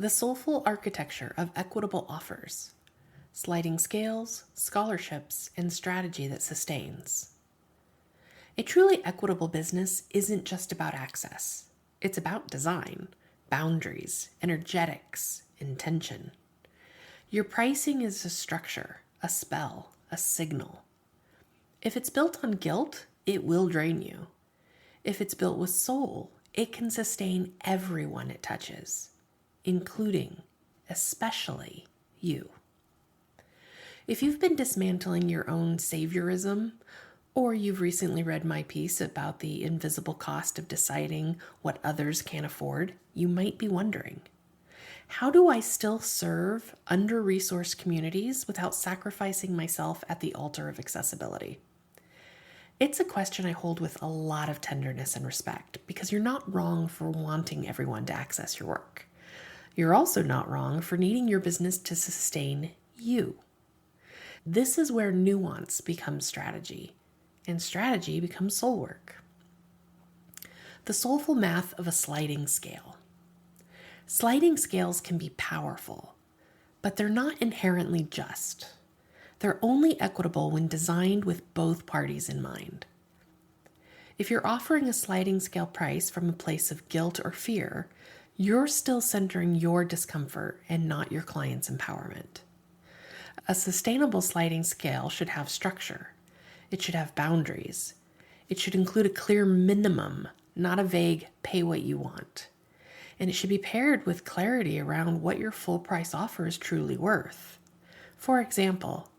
The soulful architecture of equitable offers, sliding scales, scholarships, and strategy that sustains. A truly equitable business isn't just about access. It's about design, boundaries, energetics, intention. Your pricing is a structure, a spell, a signal. If it's built on guilt, it will drain you. If it's built with soul, it can sustain everyone it touches, including, especially, you. If you've been dismantling your own saviorism, or you've recently read my piece about the invisible cost of deciding what others can't afford, you might be wondering, how do I still serve under-resourced communities without sacrificing myself at the altar of accessibility? It's a question I hold with a lot of tenderness and respect, because you're not wrong for wanting everyone to access your work. You're also not wrong for needing your business to sustain you. This is where nuance becomes strategy, and strategy becomes soul work. The soulful math of a sliding scale. Sliding scales can be powerful, but they're not inherently just. They're only equitable when designed with both parties in mind. If you're offering a sliding scale price from a place of guilt or fear, you're still centering your discomfort and not your client's empowerment. A sustainable sliding scale should have structure. It should have boundaries. It should include a clear minimum, not a vague pay what you want. And it should be paired with clarity around what your full price offer is truly worth. For example,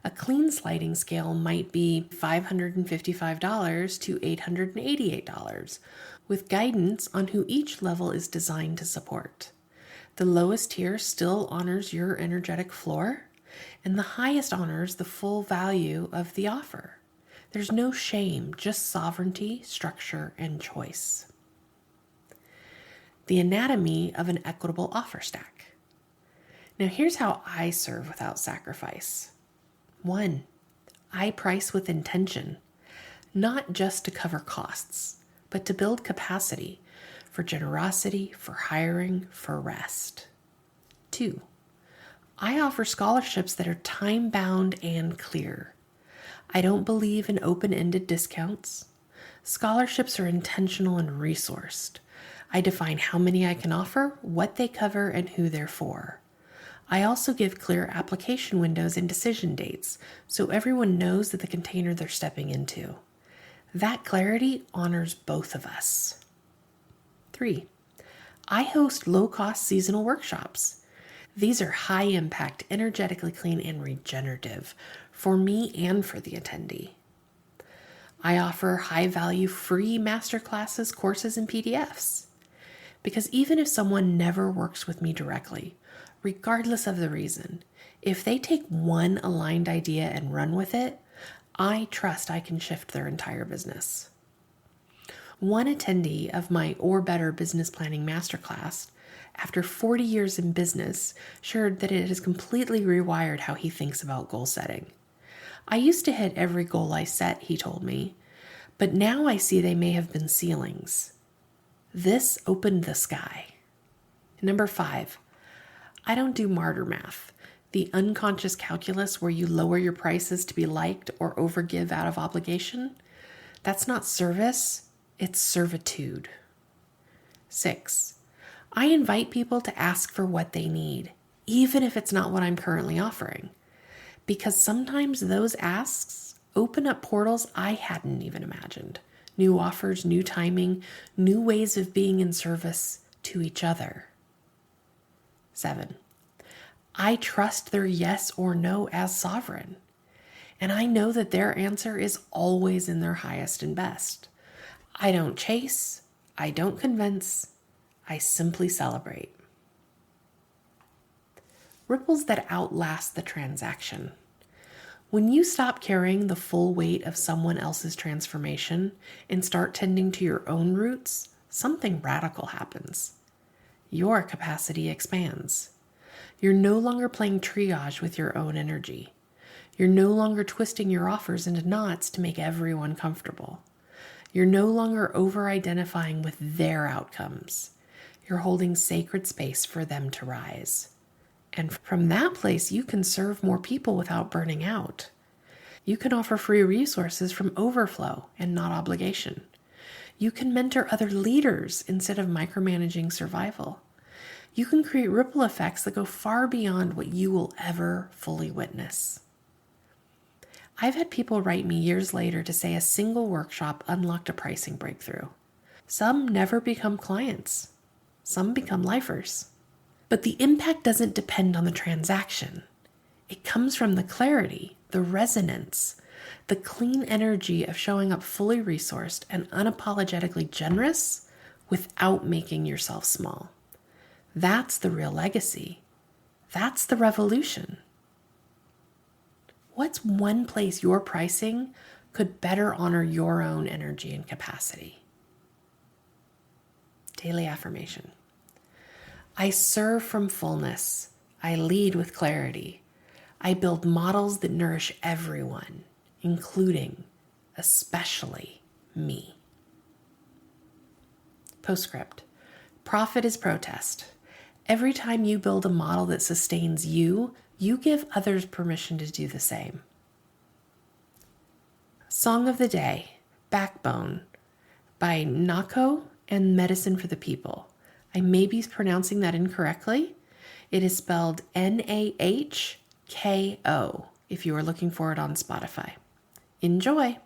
a clean sliding scale might be $555 to $888, with guidance on who each level is designed to support. The lowest tier still honors your energetic floor, and the highest honors the full value of the offer. There's no shame, just sovereignty, structure, and choice. The anatomy of an equitable offer stack. Now here's how I serve without sacrifice. 1, I price with intention, not just to cover costs, but to build capacity for generosity, for hiring, for rest. 2, I offer scholarships that are time-bound and clear. I don't believe in open-ended discounts. Scholarships are intentional and resourced. I define how many I can offer, what they cover, and who they're for. I also give clear application windows and decision dates so everyone knows that the container they're stepping into. That clarity honors both of us. 3, I host low-cost seasonal workshops. These are high-impact, energetically clean, and regenerative for me and for the attendee. I offer high-value free masterclasses, courses, and PDFs. Because even if someone never works with me directly, regardless of the reason, if they take one aligned idea and run with it, I trust I can shift their entire business. One attendee of my Or Better Business Planning Masterclass, after 40 years in business, shared that it has completely rewired how he thinks about goal setting. I used to hit every goal I set, he told me, but now I see they may have been ceilings. This opened the sky. 5, I don't do martyr math, the unconscious calculus where you lower your prices to be liked or overgive out of obligation. That's not service, it's servitude. 6, I invite people to ask for what they need, even if it's not what I'm currently offering, because sometimes those asks open up portals I hadn't even imagined. New offers, new timing, new ways of being in service to each other. 7, I trust their yes or no as sovereign, and I know that their answer is always in their highest and best. I don't chase, I don't convince, I simply celebrate. Ripples that outlast the transaction. When you stop carrying the full weight of someone else's transformation and start tending to your own roots, something radical happens. Your capacity expands. You're no longer playing triage with your own energy. You're no longer twisting your offers into knots to make everyone comfortable. You're no longer over-identifying with their outcomes. You're holding sacred space for them to rise. And from that place, you can serve more people without burning out. You can offer free resources from overflow and not obligation. You can mentor other leaders instead of micromanaging survival. You can create ripple effects that go far beyond what you will ever fully witness. I've had people write me years later to say a single workshop unlocked a pricing breakthrough. Some never become clients. Some become lifers. But the impact doesn't depend on the transaction. It comes from the clarity, the resonance, the clean energy of showing up fully resourced and unapologetically generous without making yourself small. That's the real legacy. That's the revolution. What's one place your pricing could better honor your own energy and capacity? Daily affirmation. I serve from fullness. I lead with clarity. I build models that nourish everyone, including, especially, me. Postscript. Profit is protest. Every time you build a model that sustains you, you give others permission to do the same. Song of the Day, Backbone, by Nako and Medicine for the People. I may be pronouncing that incorrectly. It is spelled Nahko if you are looking for it on Spotify. Enjoy!